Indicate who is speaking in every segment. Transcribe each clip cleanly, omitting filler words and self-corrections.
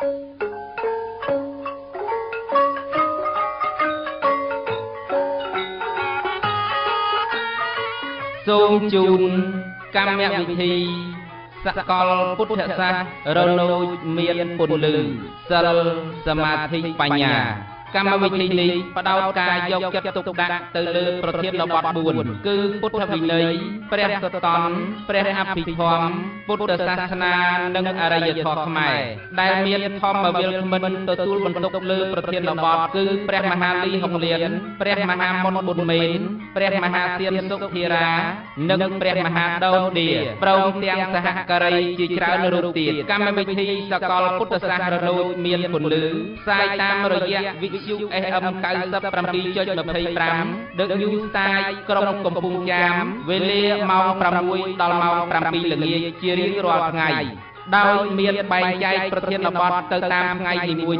Speaker 1: សូមជូនកម្មវិធីសកលពុទ្ធសាសនារលូចមានពន្លឺសិលសមាធិបញ្ញាកម្មវិធីនេះផ្ដោតការយកចិត្តទុកដាក់ទៅលើប្រធានបទ4គឺពុទ្ធវិន័យព្រះសតន្នព្រះអភិធម្មពុទ្ធសាសនានិងអរិយធម៌ខ្មែរដែលមានធម្មវិលមិនទទួលបន្ទុកលើប្រធានបទគឺព្រះមហាលីហុងលៀនព្រះមហាមុនប៊ុនមេនព្រះមហាសៀនសុធារានិងព្រះមហាដូនឌៀព្រមទាំងសហការីជាច្រើនរូបទៀតកម្មវិធីសកលពុទ្ធសាសនារលូចមានពន្លឺផ្សាយតាមរយៈវិទ្យុ FM 97.25 ដឹកញូស្តាយក្រុងកំពង់ចាមវេលាម៉ោង 6 ដល់ម៉ោង 7 ល្ងាចជារៀងរាល់ថ្ងៃដោយមានបែងចែកប្រធានបទទៅតាមថ្ងៃនីមួយ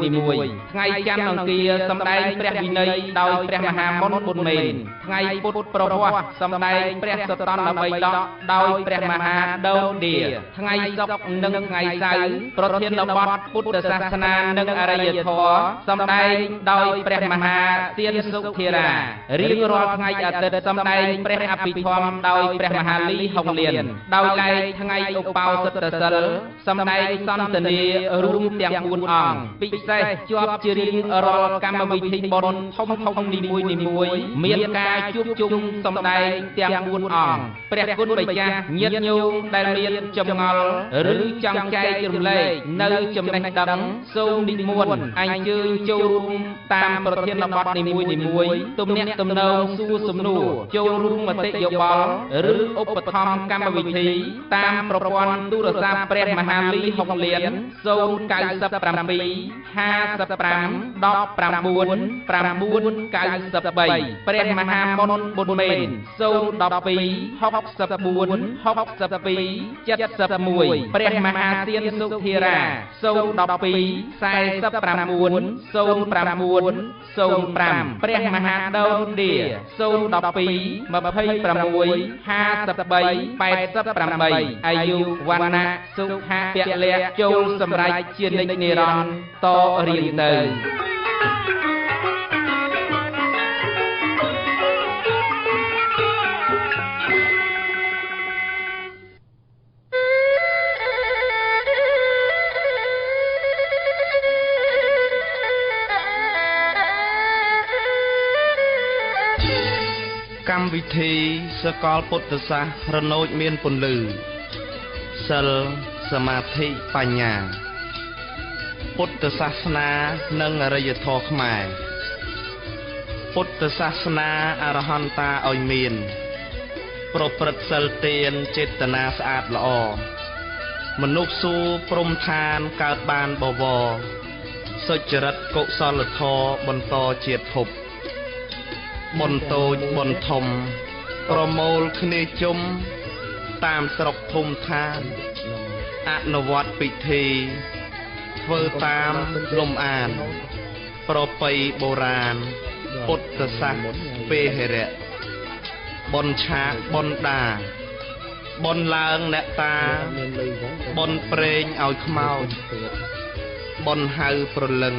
Speaker 1: ៗថ្ងៃច័ន្ទអង្គារសម្ដែងព្រះវិន័យដោយព្រះមហាមុនប៊ុនមេនថ្ងៃពុធប្រវត្តិសម្ដែងព្រះសតន្នដើម្បីដកដោយព្រះមហាដូនឌៀថ្ងៃសុក្រនិងថ្ងៃសៅរ៍ប្រធានបទពុទ្ធសាសនានិងអរិយធម៌សម្ដែងដោយព្រះមហាសៀនសុធារារៀងរាល់ថ្ងៃអាទិត្យសម្ដែងព្រះអភិធម្មដោយព្រះមហាលីហុងលៀនដោយឡែកថ្ងៃឧបោសថសិលសម្ដែងសន្ទនារួមទាំង4អង្គពិសេសជាប់ជារៀងរាល់កម្មវិធីបុណ្យធំនីមួយមានការជួបជុំសម្ដែងទាំង4អង្គព្រះគុណម្ចាស់ញាតិញោមដែលមានចម្ងល់ឬចង់ចែករំលែកនៅចំណេះដឹងសូមនិមន្តអញ្ជើញចូលរួមតាមប្រធានបទនីមួយទំនាក់ទំនងសួរសំណួរចូលរួមមតិយោបល់ឬឧបត្ថម្ភកម្មវិធីតាមប្រព័ន្ធទូរស័ព្ទព្រះមហាលីហុងលៀន097 55 19 993ព្រះមហាមុនប៊ុនមេន012 64 62 71ព្រះមហាសៀនសុធារា012 49 09 05ព្រះមហាដូនឌៀ012 26 53 88អាយុវណ្ណៈសុខៈពលៈចូលសម្រេចជានិច្ចនិរន្តរ៍តរៀងទៅកម្មវិធីសកលពុទ្ធសាសនារលូចមានពន្លឺសិលសមាធិបញ្ញាពុទ្ធសាសនានិងអរិយធម៌ខ្មែរពុទ្ធសាសនាអរហន្តាឲ្យមានប្រព្រឹត្តសិលទានចេតនាស្អាតល្អមនុស្សសួរព្រំឋានកើតបានបវរសុចរិតកុសលធម៌បន្តជាតិភពបុណ្យតូចបុណ្យធំប្រមូលគ្នាជុំតាមស្រុកភូមិឋានអនុវត្តពិធីធ្វើតាមលំអានប្រពៃបុរាណពុទ្ធសាសនាពេហិរៈបុណ្យឆាកបុណ្យដាបុណ្យឡើងអ្នកតាបុណ្យប្រេងឲ្យខ្មោចបុណ្យហៅប្រលឹង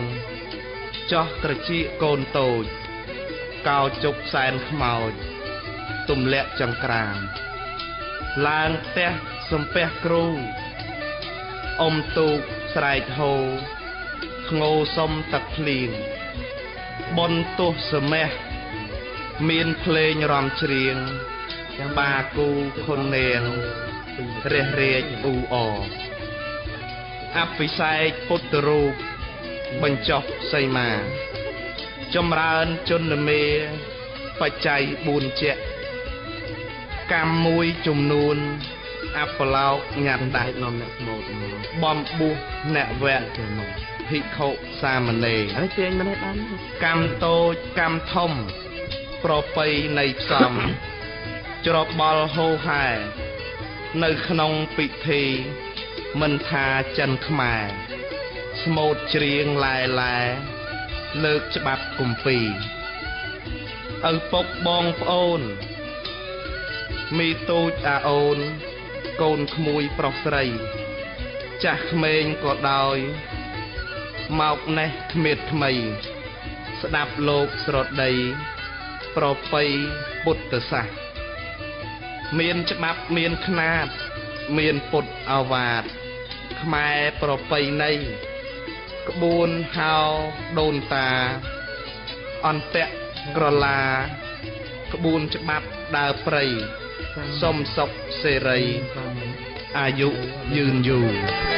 Speaker 1: ចោះត្រចៀកកូនតូចកោជុកសែនខ្មោចទម្លាក់ចង្ក្រានឡើងផ្ទះសំពះគ្រូអុំទូកស្រែកហូធ្ងោសុំទឹកភ្លៀងបុណ្យទោះសមេះមានភ្លេងរំច្រៀងបាគូខុននាងរះរាជអ៊ូអអភិសេកពុទ្ធរូបបញ្ចុះសីមាចម្រើនជន្មេបច្ច័យ4ជាកម្មមួយចំនួនអបលោកញ៉ាត់ដាក់នំអ្នកស្មូតបំបុះអ្នកវៈភិក្ខុសាមណេរហើយទាញម្នាក់បានកម្មតូចកម្មធំប្រពៃនៃផ្សំច្របល់ហូហែនៅក្នុងពិធីមិនថាចិនខ្មែរស្មូតច្រៀងឡែលើកច្បាប់គម្ពីរឪពុកបងប្អូនមីទូចអាអូនកូនក្មួយប្រុសស្រីចាស់ក្មេងក៏ដោយ មកណេះគ្មានថ្មីស្ដាប់លោកស្រដីប្រពៃពុទ្ធសាសន៍មានច្បាប់មានខ្នាតមានពុទ្ធអាវាតខ្មែរប្រពៃណីក្បួនហៅដូនតាអន្តៈក្រឡាក្បួនច្បាប់ដើរព្រៃសុំសុខសេរីអាយុយឺនយូរ